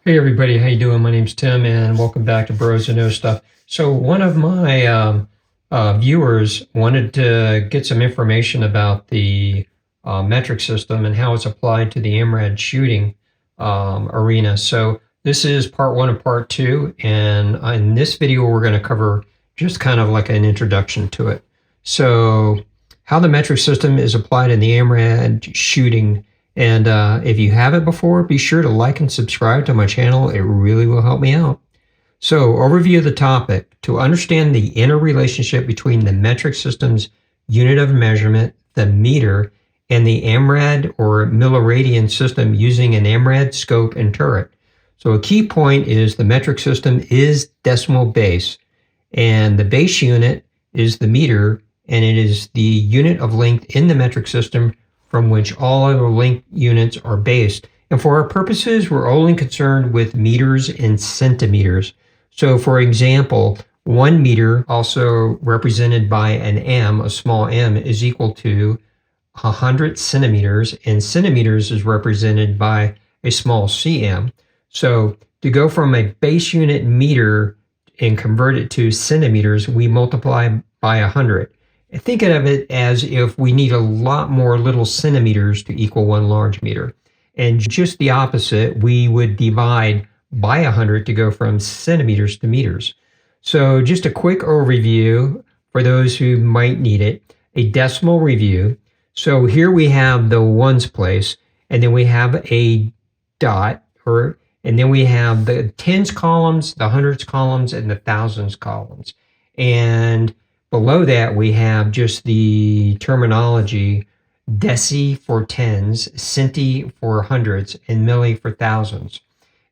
Hey everybody, how you doing? My name's Tim and welcome back to Bros Who Know Stuff. So one of my viewers wanted to get some information about the metric system and how it's applied to the MRAD shooting arena. So this is part one of part two, and in this video we're going to cover just kind of like an introduction to it. So how the metric system is applied in the MRAD shooting. And if you haven't before, be sure to like and subscribe to my channel. It really will help me out. So, overview of the topic. To understand the interrelationship between the metric system's unit of measurement, the meter, and the MRAD or milliradian system using an MRAD scope and turret. So a key point is the metric system is decimal base, and the base unit is the meter, and it is the unit of length in the metric system from which all other length units are based. And for our purposes, we're only concerned with meters and centimeters. So for example, 1 meter, also represented by an m, a small m, is equal to 100 centimeters, and centimeters is represented by a small cm. So to go from a base unit meter and convert it to centimeters, we multiply by 100. Think of it as if we need a lot more little centimeters to equal 1 large meter. And just the opposite, we would divide by 100 to go from centimeters to meters. So just a quick overview for those who might need it, a decimal review. So here we have the ones place, and then we have a dot, and then we have the tens columns, the hundreds columns, and the thousands columns. And below that, we have just the terminology, deci for tens, centi for hundreds, and milli for thousands.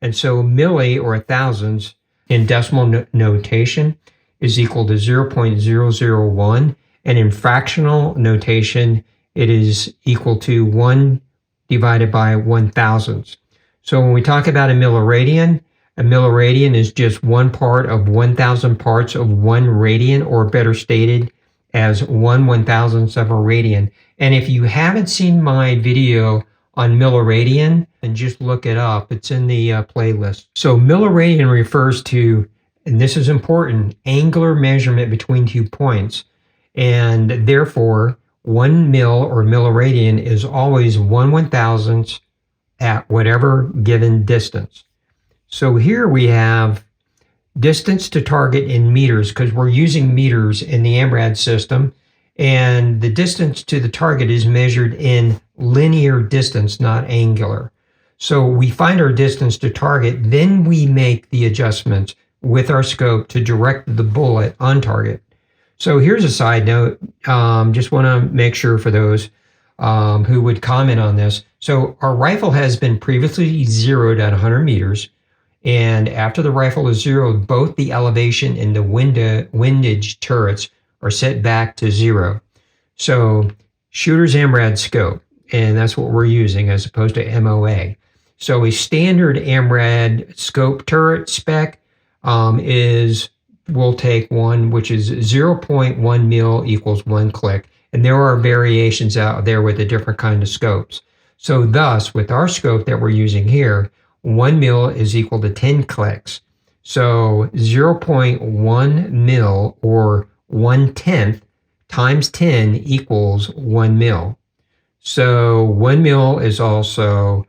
And so milli, or thousands, in decimal notation is equal to 0.001, and in fractional notation, it is equal to 1 divided by 1,000. So when we talk about a milliradian is just 1 part of 1,000 parts of 1 radian, or better stated as 1/1000th of a radian. And if you haven't seen my video on milliradian, then just look it up. It's in the playlist. So milliradian refers to, and this is important, angular measurement between 2 points. And therefore, 1 mil or milliradian is always 1/1000th at whatever given distance. So here we have distance to target in meters, because we're using meters in the MRAD system, and the distance to the target is measured in linear distance, not angular. So we find our distance to target, then we make the adjustments with our scope to direct the bullet on target. So here's a side note, just want to make sure for those who would comment on this. So our rifle has been previously zeroed at 100 meters. And after the rifle is zeroed, both the elevation and the windage turrets are set back to 0. So shooter's MRAD scope, and that's what we're using as opposed to MOA. So a standard MRAD scope turret spec we'll take one, which is 0.1 mil equals 1 click. And there are variations out there with the different kind of scopes. So thus, with our scope that we're using here, 1 mil is equal to 10 clicks. So 0.1 mil, or 1/10 times 10 equals 1 mil. So 1 mil is also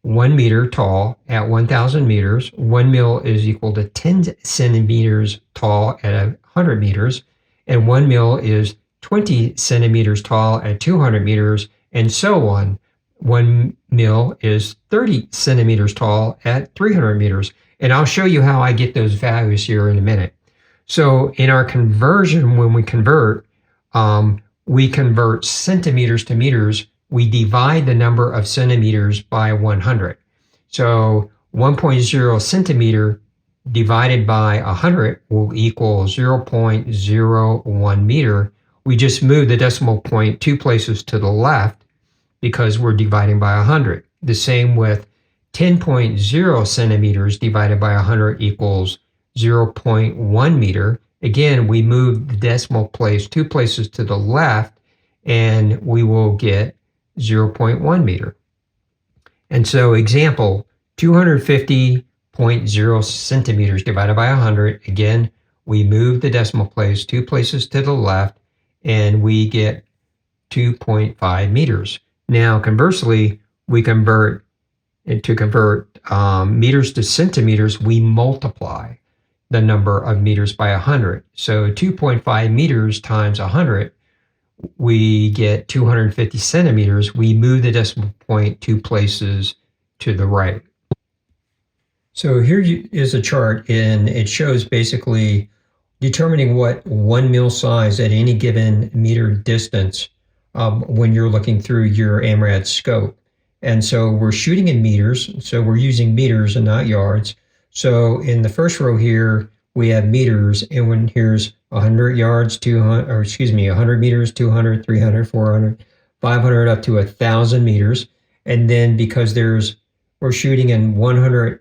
1 meter tall at 1,000 meters. 1 mil is equal to 10 centimeters tall at 100 meters. And 1 mil is 20 centimeters tall at 200 meters, and so on. 1 mil is 30 centimeters tall at 300 meters. And I'll show you how I get those values here in a minute. So in our conversion, when we convert centimeters to meters. We divide the number of centimeters by 100. So 1.0 centimeter divided by 100 will equal 0.01 meter. We just move the decimal point 2 places to the left because we're dividing by 100. The same with 10.0 centimeters divided by 100 equals 0.1 meter. Again, we move the decimal place 2 places to the left, and we will get 0.1 meter. And so example, 250 0.0 centimeters divided by 100. Again, we move the decimal place 2 places to the left, and we get 2.5 meters. Now, conversely, we convert meters to centimeters, we multiply the number of meters by 100. So 2.5 meters times 100, we get 250 centimeters. We move the decimal point 2 places to the right. So here is a chart, and it shows basically determining what 1 mil size at any given meter distance when you're looking through your MRAD scope. And so we're shooting in meters, so we're using meters and not yards. So in the first row here, we have meters, and when here's 100 yards, 100 meters, 200, 300, 400, 500, up to 1,000 meters. And then because we're shooting in 100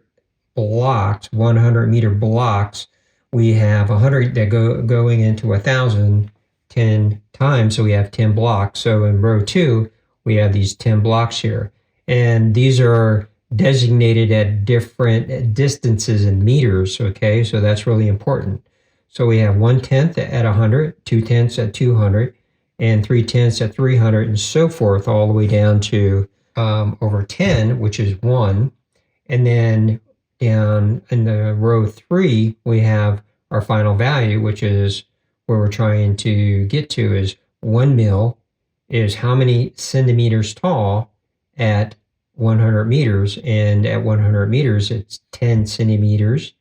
blocks, 100 meter blocks, we have 100 that going into 1,000 10 times, so we have 10 blocks. So in row 2, we have these 10 blocks here. And these are designated at different distances in meters, okay? So that's really important. So we have 1/10 at 100, 2/10 at 200, and 3/10 at 300, and so forth, all the way down to over 10, which is 1. And then down in the row 3, we have our final value, which is where we're trying to get to, is 1 mil is how many centimeters tall at 100 meters. And at 100 meters, it's 10 centimeters.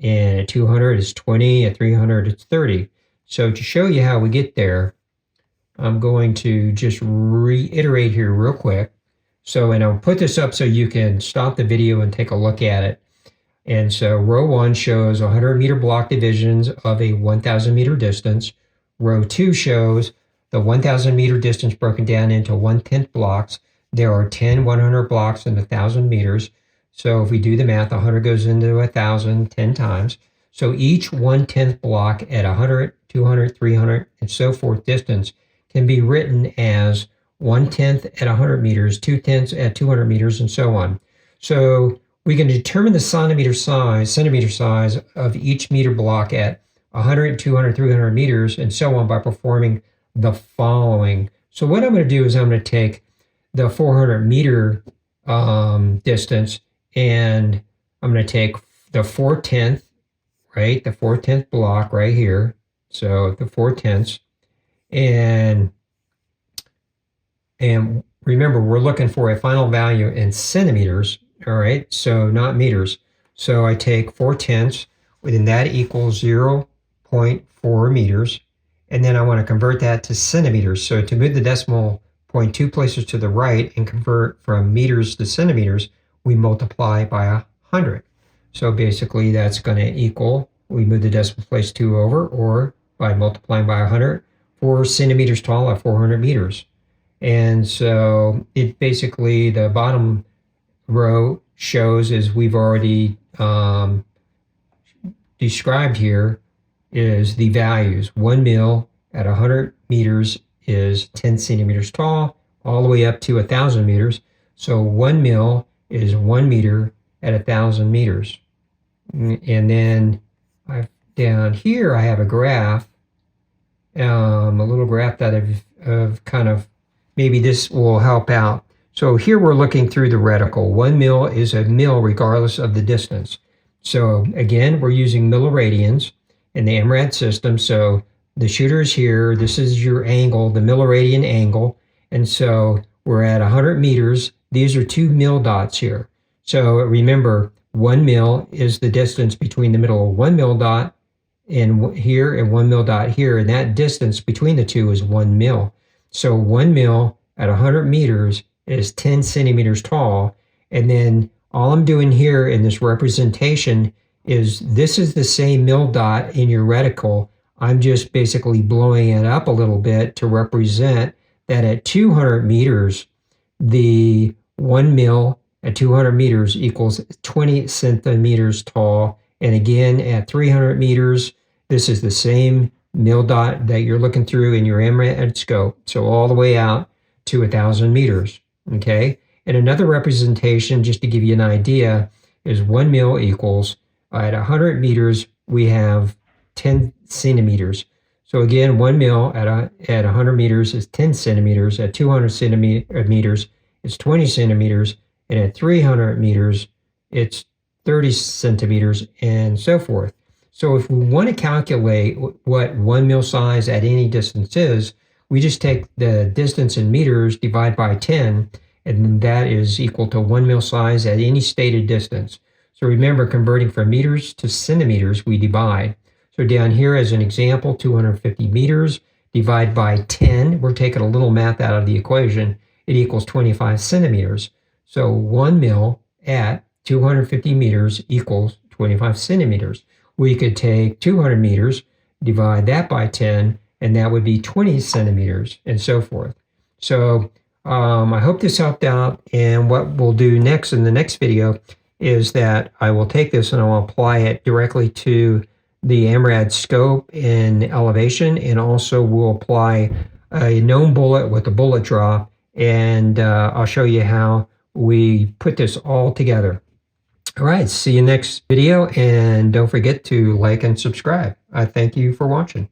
And at 200, it's 20. At 300, it's 30. So to show you how we get there, I'm going to just reiterate here real quick. So, and I'll put this up so you can stop the video and take a look at it. And so row 1 shows 100 meter block divisions of a 1,000 meter distance. Row 2 shows the 1,000 meter distance broken down into 1/10 blocks. There are 10 100 blocks in 1,000 meters. So if we do the math, 100 goes into 1,000 10 times. So each 1/10 block at 100, 200, 300, and so forth distance can be written as 1/10 at 100 meters, 2/10 at 200 meters, and so on. So we can determine the centimeter size of each meter block at 100, 200, 300 meters, and so on by performing the following. So what I'm going to do is I'm going to take the 400 meter distance, and I'm going to take the 4/10, right? The 4/10 block right here. So the 4/10, and remember, we're looking for a final value in centimeters. All right, so not meters. So I take 4/10, and that equals 0.4 meters. And then I want to convert that to centimeters. So to move the decimal point 2 places to the right and convert from meters to centimeters, we multiply by 100. So basically that's going to equal, we move the decimal place 2 over, or by multiplying by 100, 4 centimeters tall at 400 meters. And so it basically, the bottom row shows, as we've already described here, is the values. 1 mil at 100 meters is 10 centimeters tall, all the way up to 1,000 meters. So 1 mil is 1 meter at 1,000 meters. And then down here I have a graph, a little graph that I've kind of, maybe this will help out. So here we're looking through the reticle. 1 mil is a mil regardless of the distance. So again, we're using milliradians in the MRAD system. So the shooter is here. This is your angle, the milliradian angle. And so we're at 100 meters. These are 2 mil dots here. So remember, 1 mil is the distance between the middle of 1 mil dot and here and 1 mil dot here. And that distance between the two is 1 mil. So 1 mil at 100 meters is 10 centimeters tall. And then all I'm doing here in this representation is, this is the same mil dot in your reticle. I'm just basically blowing it up a little bit to represent that at 200 meters, the 1 mil at 200 meters equals 20 centimeters tall. And again, at 300 meters, this is the same mil dot that you're looking through in your MRAD scope. So all the way out to 1,000 meters, okay? And another representation, just to give you an idea, is 1 mil equals, at 100 meters, we have 10 centimeters. So again, 1 mil at 100 meters is 10 centimeters. At 200 centimeters, it's 20 centimeters. And at 300 meters, it's 30 centimeters, and so forth. So if we want to calculate what 1 mil size at any distance is, we just take the distance in meters, divide by 10, and that is equal to 1 mil size at any stated distance. So remember, converting from meters to centimeters, we divide. So down here as an example, 250 meters, divide by 10. We're taking a little math out of the equation. It equals 25 centimeters. So 1 mil at 250 meters equals 25 centimeters. We could take 200 meters, divide that by 10, and that would be 20 centimeters, and so forth. So I hope this helped out, and what we'll do next in the next video is that I will take this and I'll apply it directly to the MRAD scope in elevation, and also we'll apply a known bullet with a bullet drop, and I'll show you how we put this all together. All right, see you next video, and don't forget to like and subscribe. I thank you for watching.